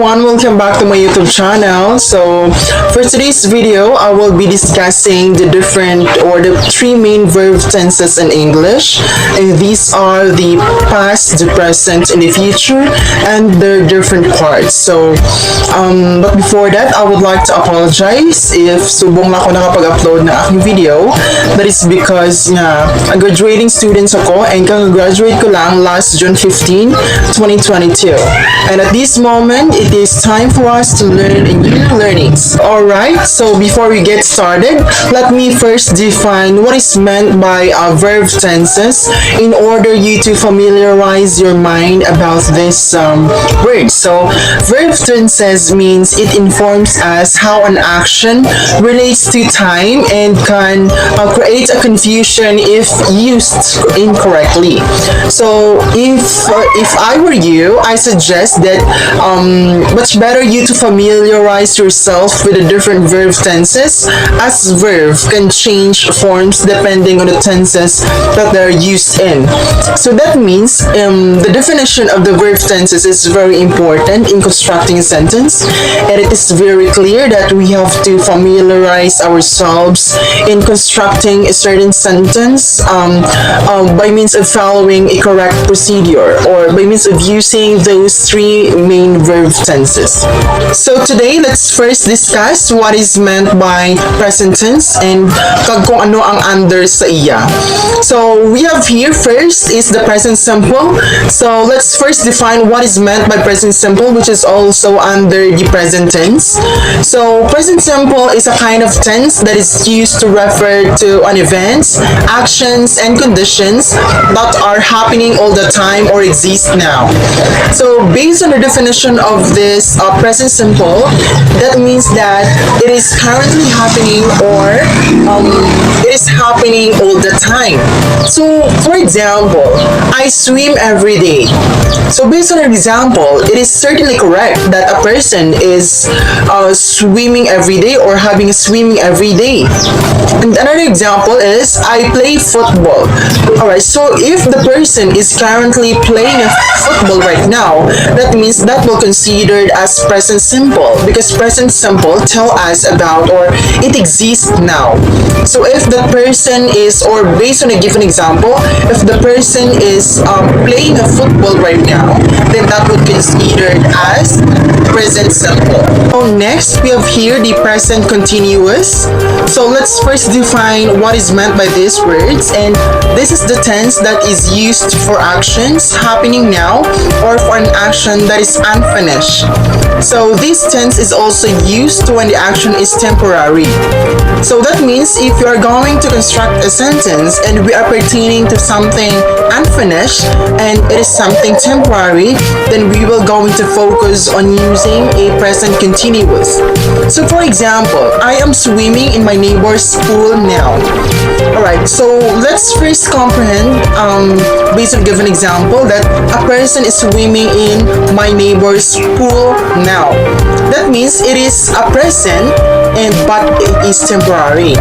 everyone, welcome back to my YouTube channel. So for today's video, I will be discussing the three main verb tenses in English, and these are the past, the present, and the future, and their different parts. So but before that, I would like to apologize if subong na ako nakapag-upload na aking video. That is because graduating students ako, and kang-graduate ko lang last June 15, 2022. And at this moment, it is time for us to learn new learnings. Alright, so before we get started, let me first define what is meant by verb tenses in order you to familiarize your mind about this word. So, verb tenses means it informs us how an action relates to time and can create a confusion if used incorrectly. So, if I were you, I suggest that much better you to familiarize yourself with the different verb tenses, as verb can change forms depending on the tenses that they're used in. So that means the definition of the verb tenses is very important in constructing a sentence, and it is very clear that we have to familiarize ourselves in constructing a certain sentence by means of following a correct procedure, or by means of using those three main verb tenses. So today, let's first discuss what is meant by present tense and kung ano ang under sa iya. So we have here first is the present simple. So let's first define what is meant by present simple, which is also under the present tense. So present simple is a kind of tense that is used to refer to an events, actions, and conditions that are happening all the time or exist now. So based on the definition of this present simple, that means that it is currently happening, or it is happening all the time. So for example, I swim every day. So based on an example, it is certainly correct that a person is swimming every day or having a swimming every day. And another example is I play football. Alright, so if the person is currently playing football right now, that means that will considered as present simple, because present simple tell us about, or it exists now. So if the person is, or based on a given example, if the person is playing a football right now, then that would considered as present simple. So next, we have here the present continuous. So let's first define what is meant by these words, and this is the tense that is used for actions happening now, or for an action that is unfinished. So this tense is also used when the action is temporary. So that means if you are going to construct a sentence and we are pertaining to something unfinished and it is something temporary, then we will going to focus on using a present continuous. So for example, I am swimming in my neighbor's pool now. Alright, so let's first comprehend based on a given example that a person is swimming in my neighbor's pool now. That means it is a present, but it is temporary.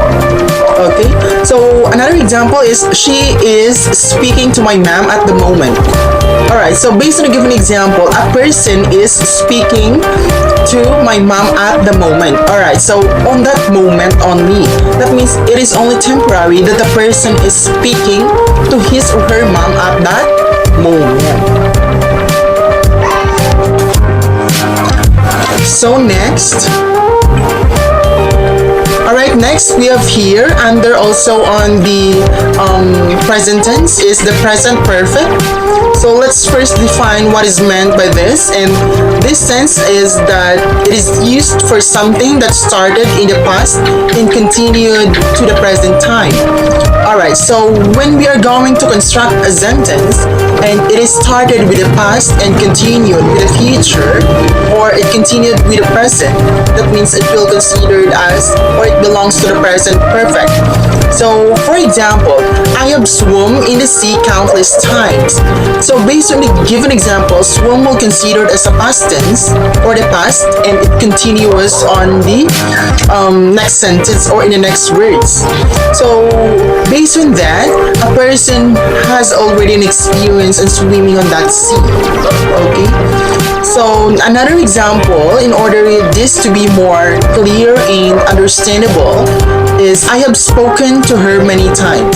Okay, so another example is she is speaking to my mom at the moment. Alright, so based on a given example, a person is speaking to my mom at the moment. Alright, so on that moment only, that means it is only temporary that the person is speaking to his or her mom at that moment. So next, alright, next we have here under also on the present tense is the present perfect. So let's first define what is meant by this, and this sense is that it is used for something that started in the past and continued to the present time. Alright, so when we are going to construct a sentence and it is started with the past and continued with the future, or it continued with the present, that means it will considered as, or it belongs to the present perfect. So for example, I have swum in the sea countless times. So based on the given example, swum will considered as a past tense, or the past, and it continues on the next sentence or in the next words. So based on that, a person has already an experience in swimming on that sea. Okay, so So another example, in order this to be more clear and understandable, is I have spoken to her many times.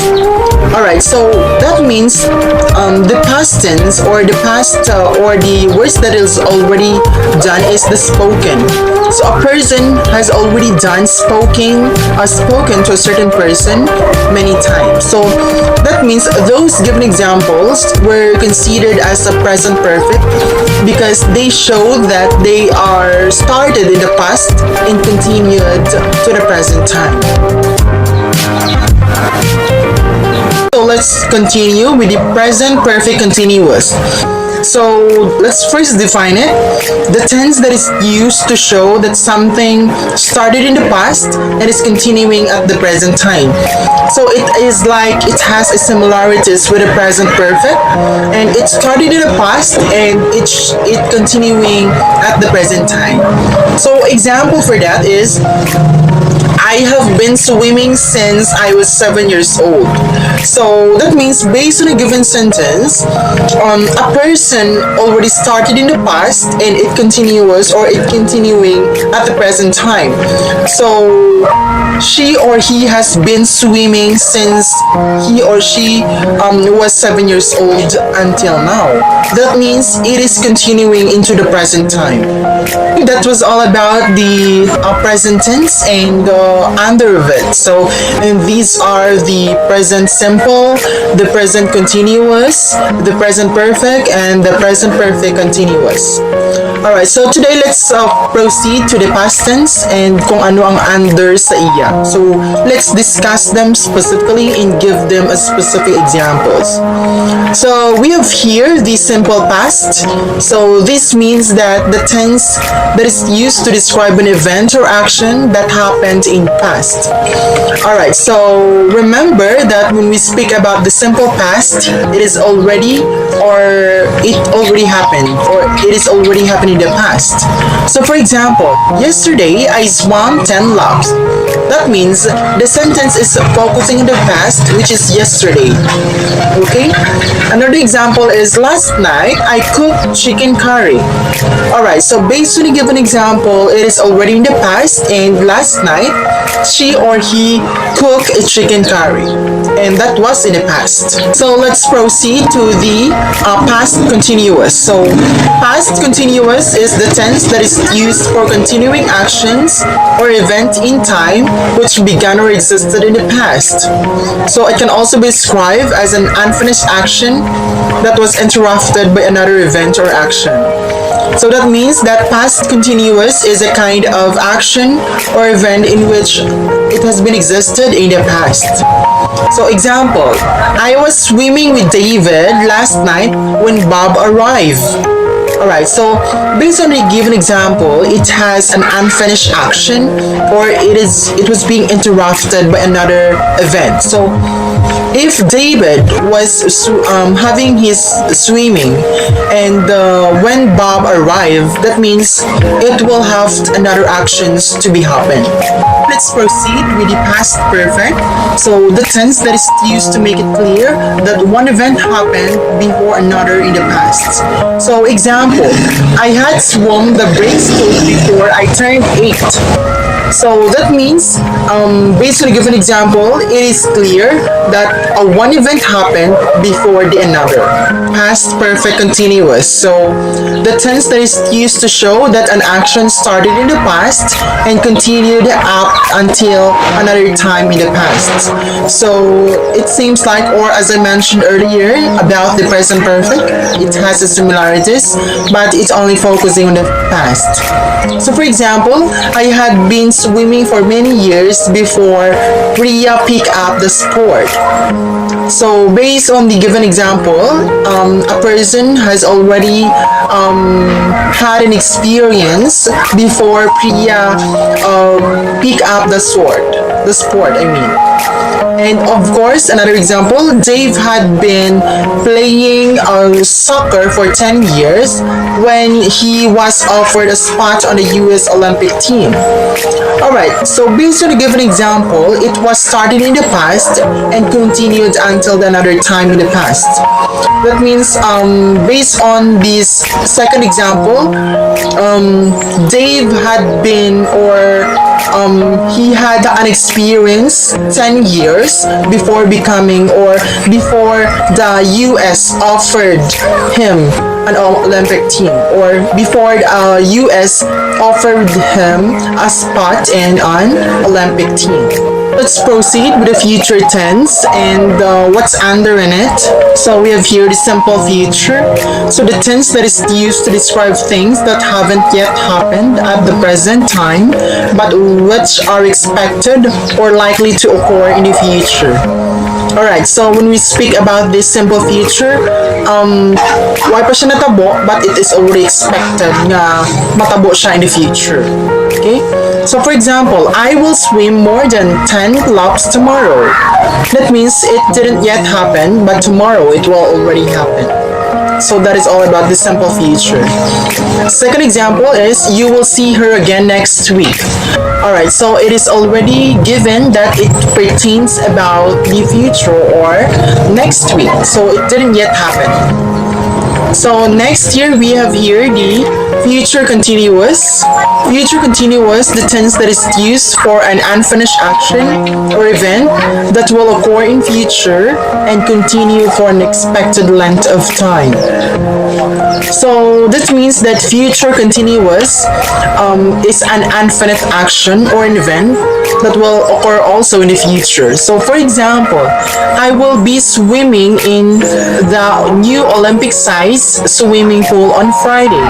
Alright, so that means the past tense or the past or the words that is already done is the spoken. So a person has already done spoken to a certain person many times. So that means those given examples were considered as a present perfect because they show that they are started in the past and continued to the present time. So let's continue with the present perfect continuous. So let's first define it. The tense that is used to show that something started in the past and is continuing at the present time. So it is like it has a similarities with the present perfect, and it started in the past and it continuing at the present time. So example for that is I have been swimming since I was 7 years old. So that means based on a given sentence, a person already started in the past and it continues or it continuing at the present time. So she or he has been swimming since he or she was 7 years old until now. That means it is continuing into the present time. That was all about the present tense and under of it. So, and these are the present simple, the present continuous, the present perfect, and the present perfect continuous. Alright, so today let's proceed to the past tense and kung ano ang under sa iya. So, let's discuss them specifically and give them a specific examples. So, we have here the simple past. So, this means that the tense that is used to describe an event or action that happened in past. Alright, so remember that when we speak about the simple past, it is already or it already happened or it is already happening in the past. So for example, yesterday I swam 10 laps. That means the sentence is focusing on the past, which is yesterday. Okay? Another example is last night I cooked chicken curry. Alright, so based on the given example, it is already in the past and last night she or he cooked a chicken curry. And that was in the past. So let's proceed to the past continuous. So past continuous is the tense that is used for continuing actions or event in time which began or existed in the past. So it can also be described as an unfinished action that was interrupted by another event or action. So that means that past continuous is a kind of action or event in which it has been existed in the past. So example, I was swimming with David last night when Bob arrived. Alright, so based on a given example, it has an unfinished action or it was being interrupted by another event. So if David was having his swimming and when Bob arrived, that means it will have another actions to be happen. Let's proceed with the past perfect. So the tense that is used to make it clear that one event happened before another in the past. So example, I had swum the breaststroke before I turned 8. So that means, based on a given example, it is clear that one event happened before the another. Past perfect continuous. So the tense that is used to show that an action started in the past and continued up until another time in the past. So it seems like, or as I mentioned earlier about the present perfect, it has the similarities, but it's only focusing on the past. So for example, I had been swimming for many years before Priya picked up the sport. So based on the given example, a person has already had an experience before Priya pick up the sport. I mean. And of course, another example, Dave had been playing soccer for 10 years when he was offered a spot on the US Olympic team. Alright, so based on a given example, it was started in the past and continued until another time in the past. That means based on this second example, Dave had been he had an experience 10 years before becoming or before the US offered him an Olympic team or before the US offered him a spot in an Olympic team. Let's proceed with the future tense and what's under in it. So we have here the simple future. So the tense that is used to describe things that haven't yet happened at the present time, but which are expected or likely to occur in the future. Alright, so when we speak about this simple future, why pa siya natabo, but it is already expected na matabo siya in the future. Okay? So for example, I will swim more than 10 laps tomorrow. That means it didn't yet happen, but tomorrow it will already happen. So that is all about the simple future. Second example is you will see her again next week. Alright, so it is already given that it pertains about the future or next week. So it didn't yet happen. So next year we have here the future continuous. Future continuous, the tense that is used for an unfinished action or event that will occur in future and continue for an expected length of time. So this means that future continuous is an unfinished action or an event that will occur also in the future. So for example, I will be swimming in the new Olympic size swimming pool on Friday.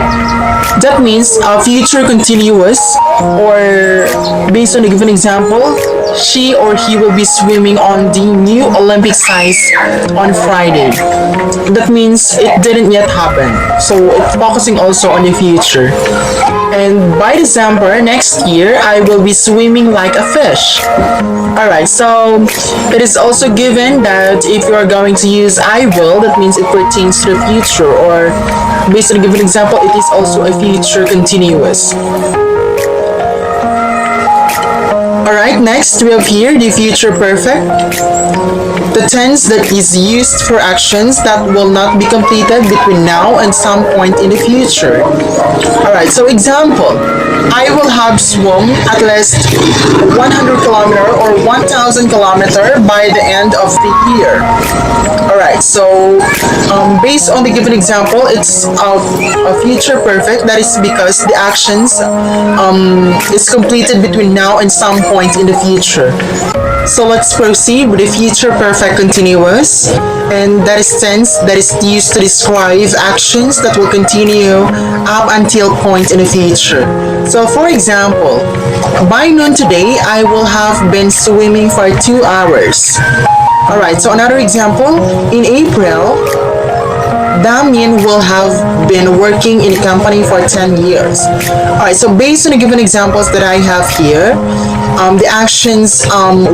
That means future continuous, or based on a given example, she or he will be swimming on the new Olympic size on Friday. That means it didn't yet happen. So it's focusing also on the future. And by December next year, I will be swimming like a fish. Alright, so it is also given that if you are going to use I will, that means it pertains to the future, or based on a given example, it is also a future continuous. Alright, next we have here the future perfect. The tense that is used for actions that will not be completed between now and some point in the future. Alright, so example, I will have swum at least 100 kilometer or 1,000 kilometer by the end of the year. Alright, so based on the given example, it's a future perfect. That is because the actions is completed between now and some point in the future. So let's proceed with the future perfect continuous, and that is tense that is used to describe actions that will continue up until point in the future. So for example, by noon today, I will have been swimming for 2 hours. Alright, so another example, in April, Damien will have been working in a company for 10 years. Alright, so based on the given examples that I have here, the actions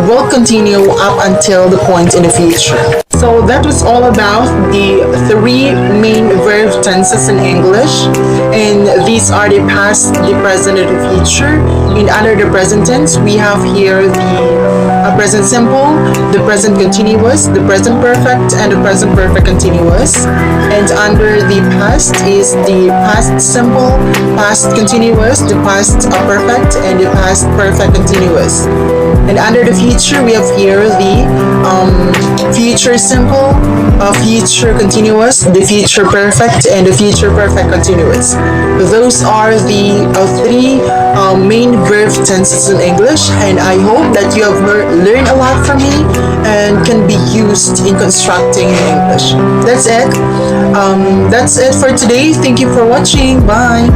will continue up until the point in the future. So that was all about the 3 main verb tenses in English, and these are the past, the present, and the future. In under the present tense, we have here the present simple, the present continuous, the present perfect, and the present perfect continuous. And under the past is the past simple, past continuous, the past perfect, and the past perfect continuous. And under the future, we have here the future simple, future continuous, the future perfect, and the future perfect continuous. Those are the 3 main verb tenses in English, and I hope that you have learned a lot from me and can be used in constructing English. That's it. That's it for today. Thank you for watching. Bye.